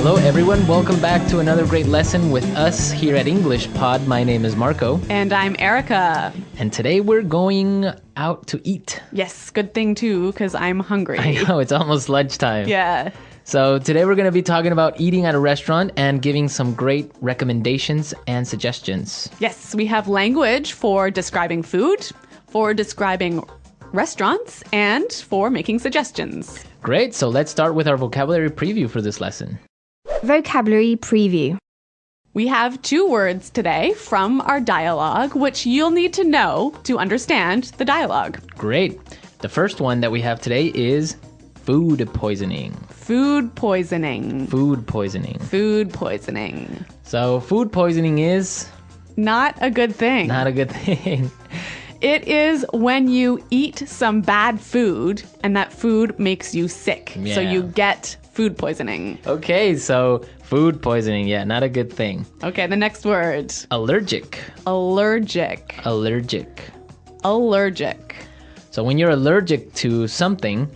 Hello everyone, welcome back to another great lesson with us here at English Pod. My name is Marco. And I'm Erica. And today we're going out to eat. Yes, good thing too, because I'm hungry. I know, it's almost lunchtime. Yeah. So today we're going to be talking about eating at a restaurant and giving some great recommendations and suggestions. Yes, we have language for describing food, for describing restaurants, and for making suggestions. Great, so let's start with our vocabulary preview for this lesson. Vocabulary preview. We have 2 words today from our dialogue, which you'll need to know to understand the dialogue. Great. The first one that we have today is food poisoning. Food poisoning. Food poisoning. Food poisoning. So food poisoning is not a good thing. not a good thing. It is when you eat some bad food and that food makes you sick. Yeah. So you get food poisoning. Okay, so food poisoning, yeah, not a good thing. Okay, the next word. Allergic. Allergic. Allergic. Allergic. So when you're allergic to something,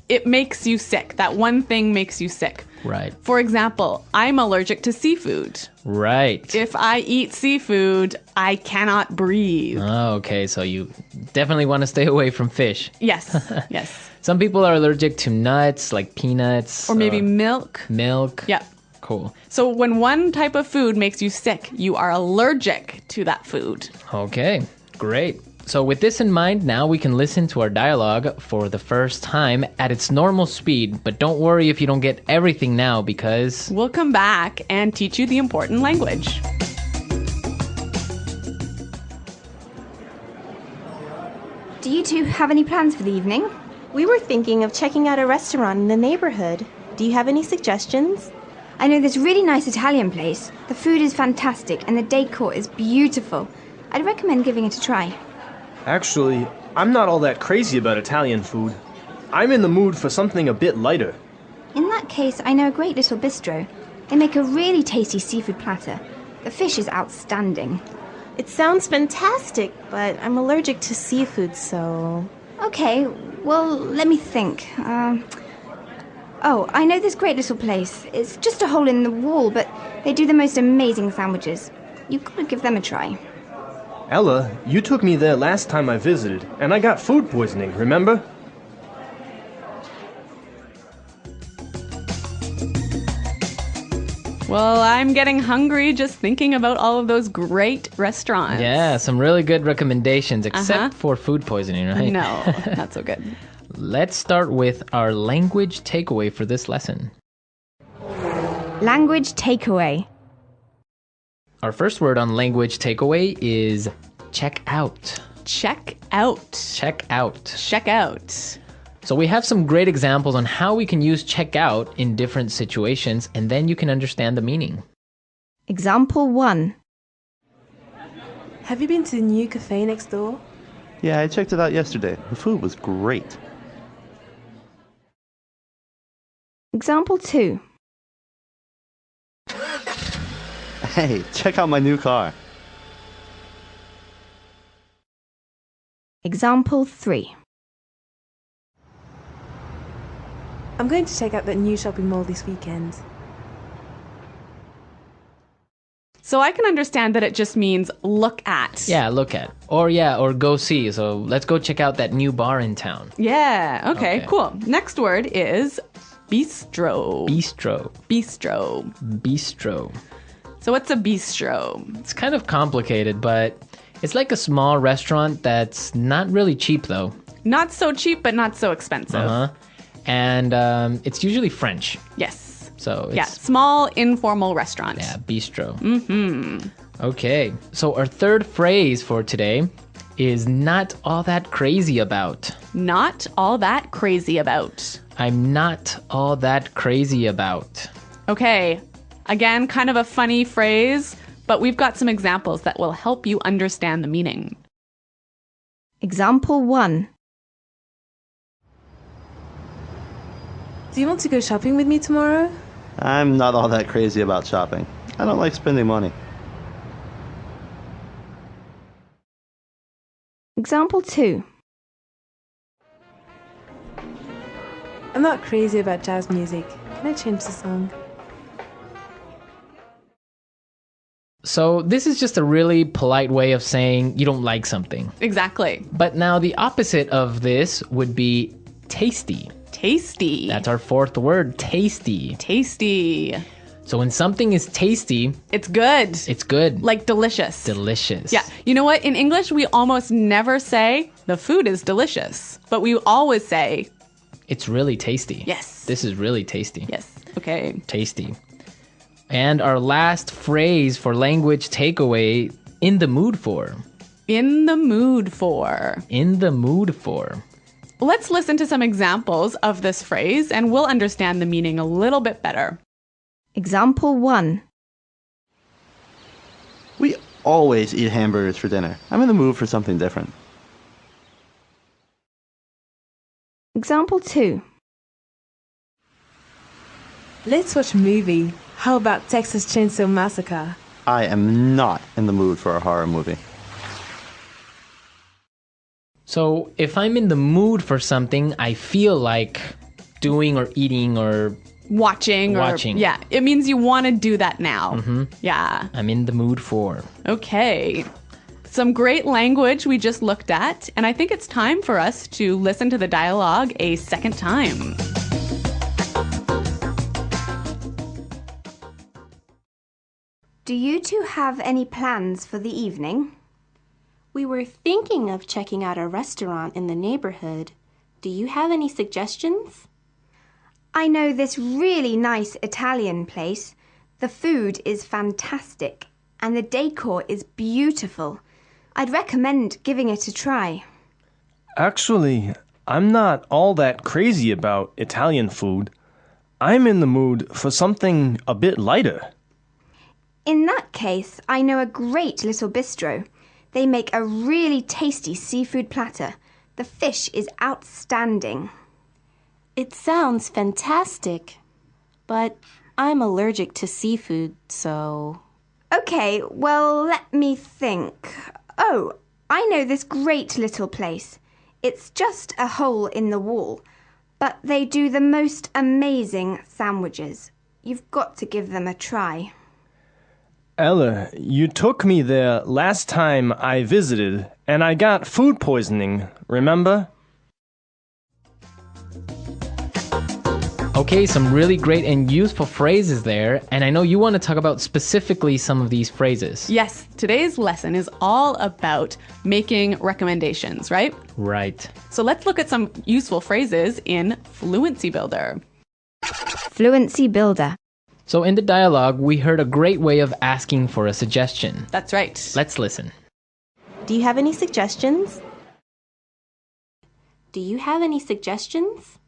it makes you sick. That one thing makes you sick. right, For example, I'm allergic to seafood. right. If I eat seafood, I cannot breathe. Oh, okay, so you definitely want to stay away from fish. Yes, yes. Some people are allergic to nuts, like peanuts. Or maybe milk. milk. Yep. Cool. So when one type of food makes you sick, you are allergic to that food. Okay, great. So with this in mind, now we can listen to our dialogue for the first time at its normal speed. But don't worry if you don't get everything now because... We'll come back and teach you the important language. Do you two have any plans for the evening? We were thinking of checking out a restaurant in the neighborhood. Do you have any suggestions? I know this really nice Italian place. The food is fantastic and the decor is beautiful. I'd recommend giving it a try. Actually, I'm not all that crazy about Italian food. I'm in the mood for something a bit lighter. In that case, I know a great little bistro. They make a really tasty seafood platter. The fish is outstanding. It sounds fantastic, but I'm allergic to seafood, so... Okay, well, let me think. Oh, I know this great little place. It's just a hole in the wall, but they do the most amazing sandwiches. You've got to give them a try. Ella, you took me there last time I visited, and I got food poisoning, remember? Well, I'm getting hungry just thinking about all of those great restaurants. Yeah, some really good recommendations, except for food poisoning, right? No, not so good. Let's start with our language takeaway for this lesson. Language takeaway. Our first word on language takeaway is check out. Check out. Check out. Check out. So we have some great examples on how we can use check out in different situations, and then you can understand the meaning. Example 1. Have you been to the new cafe next door? Yeah, I checked it out yesterday. The food was great. Example 2. Hey, check out my new car. Example 3. I'm going to check out that new shopping mall this weekend. So I can understand that it just means look at. Yeah, look at. Or go see. So let's go check out that new bar in town. Yeah, okay, Okay. cool. Next word is bistro. Bistro. Bistro. Bistro. So what's a bistro? It's kind of complicated, but it's like a small restaurant that's not really cheap though. Not so cheap, but not so expensive. Uh-huh. And it's usually French. Yes. So it's Yeah, small informal restaurant. yeah, bistro. Mm-hmm. Okay. So our third phrase for today is not all that crazy about. Not all that crazy about. I'm not all that crazy about. Okay, again, kind of a funny phrase, but we've got some examples that will help you understand the meaning. Example 1. Do you want to go shopping with me tomorrow? I'm not all that crazy about shopping. I don't like spending money. Example 2. I'm not crazy about jazz music. Can I change the song? So this is just a really polite way of saying you don't like something. Exactly. But now the opposite of this would be tasty. Tasty. That's our fourth word, tasty. Tasty. So when something is tasty, It's good. it's good. Like delicious. Delicious. Yeah. You know what? In English, we almost never say the food is delicious, but we always say, It's really tasty. yes. This is really tasty. Yes. Okay. Tasty. And our last phrase for language takeaway, in the mood for. In the mood for. In the mood for. Let's listen to some examples of this phrase and we'll understand the meaning a little bit better. Example 1. We always eat hamburgers for dinner. I'm in the mood for something different. Example 2. Let's watch a movie. How about Texas Chainsaw Massacre? I am not in the mood for a horror movie. So if I'm in the mood for something, I feel like doing or eating or Watching. Yeah. It means you want to do that now. Yeah. I'm in the mood for. Okay. Some great language we just looked at, and I think it's time for us to listen to the dialogue a second time. Do you two have any plans for the evening? We were thinking of checking out a restaurant in the neighborhood. Do you have any suggestions? I know this really nice Italian place. The food is fantastic and the decor is beautiful. I'd recommend giving it a try. Actually, I'm not all that crazy about Italian food. I'm in the mood for something a bit lighter. In that case, I know a great little bistro. They make a really tasty seafood platter. The fish is outstanding. It sounds fantastic, but I'm allergic to seafood, so... Okay, well, let me think. Oh, I know this great little place. It's just a hole in the wall, but they do the most amazing sandwiches. You've got to give them a try. Ella, you took me there last time I visited, and I got food poisoning, remember? Okay, some really great and useful phrases there, and I know you want to talk about specifically some of these phrases. Yes, today's lesson is all about making recommendations, right? Right. So let's look at some useful phrases in Fluency Builder. Fluency Builder. So in the dialogue, we heard a great way of asking for a suggestion. That's right. Let's listen. Do you have any suggestions? Do you have any suggestions?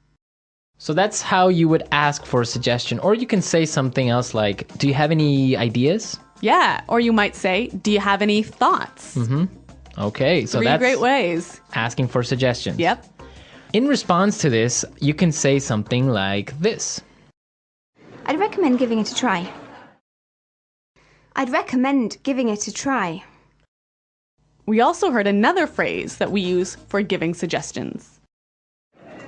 So that's how you would ask for a suggestion. Or you can say something else like, do you have any ideas? Yeah, or you might say, do you have any thoughts? Okay, so Three that's great ways. asking for suggestions. Yep. In response to this, you can say something like this. I'd recommend giving it a try. I'd recommend giving it a try. We also heard another phrase that we use for giving suggestions.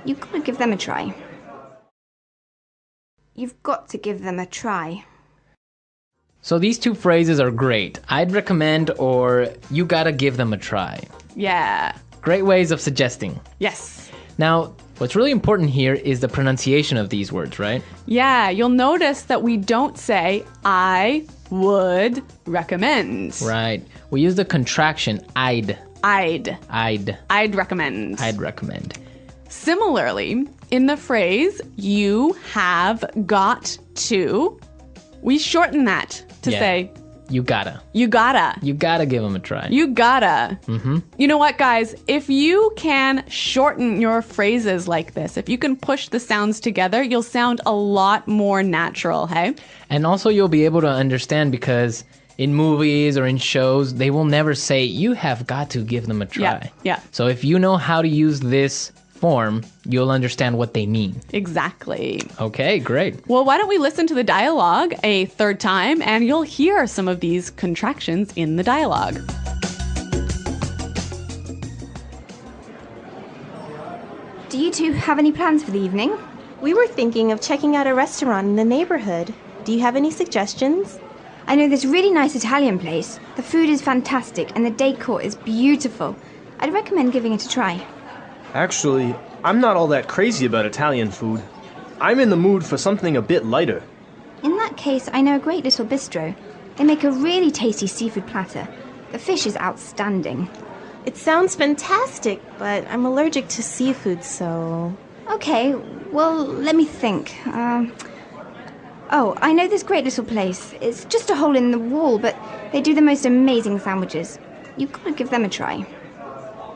You've got to give them a try. You've got to give them a try. So these two phrases are great. I'd recommend or you gotta give them a try. Yeah. Great ways of suggesting. Yes. Now, what's really important here is the pronunciation of these words, right? Yeah, you'll notice that we don't say, I would recommend. Right. We use the contraction I'd. I'd recommend. I'd recommend. Similarly, in the phrase, you have got to, we shorten that to say, you gotta. you gotta. You gotta give them a try. You gotta. You know what, guys? If you can shorten your phrases like this, if you can push the sounds together, you'll sound a lot more natural, hey? And also you'll be able to understand because in movies or in shows, they will never say, you have got to give them a try. Yeah. So if you know how to use this form, you'll understand what they mean. Exactly. Okay, great. Well, why don't we listen to the dialogue a third time and you'll hear some of these contractions in the dialogue. Do you two have any plans for the evening? We were thinking of checking out a restaurant in the neighborhood. Do you have any suggestions? I know this really nice Italian place. The food is fantastic and the decor is beautiful. I'd recommend giving it a try. Actually, I'm not all that crazy about Italian food. I'm in the mood for something a bit lighter. In that case, I know a great little bistro. They make a really tasty seafood platter. The fish is outstanding. It sounds fantastic, but I'm allergic to seafood, so... Okay, well, let me think. Oh, I know this great little place. It's just a hole in the wall, but they do the most amazing sandwiches. You've got to give them a try.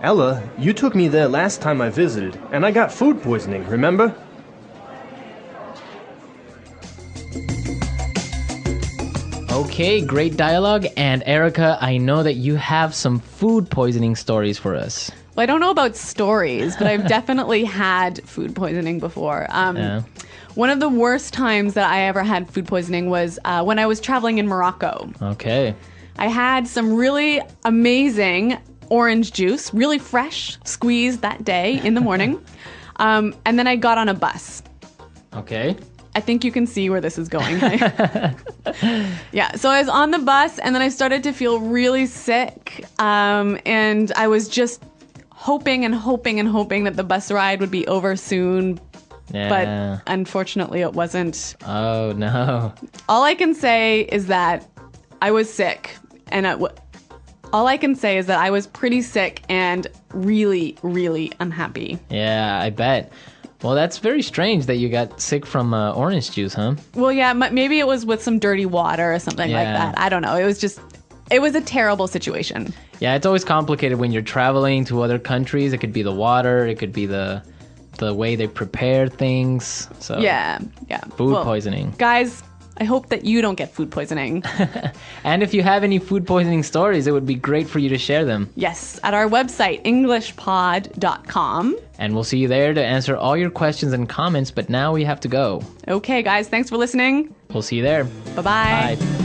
Ella, you took me there last time I visited, and I got food poisoning, remember? Okay, great dialogue. And Erica, I know that you have some food poisoning stories for us. Well, I don't know about stories, but I've definitely had food poisoning before. Yeah. One of the worst times that I ever had food poisoning was when I was traveling in Morocco. Okay. I had some really amazing orange juice, really fresh, squeezed that day in the morning. And then I got on a bus. Okay. I think you can see where this is going. Yeah, so I was on the bus and then I started to feel really sick. And I was just hoping that the bus ride would be over soon. Yeah. But unfortunately it wasn't. Oh, no. All I can say is that I was sick. And all I can say is that I was pretty sick and really, really unhappy. Yeah, I bet. Well, that's very strange that you got sick from orange juice, huh? Well, yeah, maybe it was with some dirty water or something like that. I don't know. It was a terrible situation. Yeah, it's always complicated when you're traveling to other countries. It could be the water, it could be the way they prepare things. So Yeah. Food poisoning. Guys, I hope that you don't get food poisoning. And if you have any food poisoning stories, it would be great for you to share them. Yes, at our website, englishpod.com. And we'll see you there to answer all your questions and comments, but now we have to go. Okay, guys, thanks for listening. We'll see you there. Bye-bye. Bye.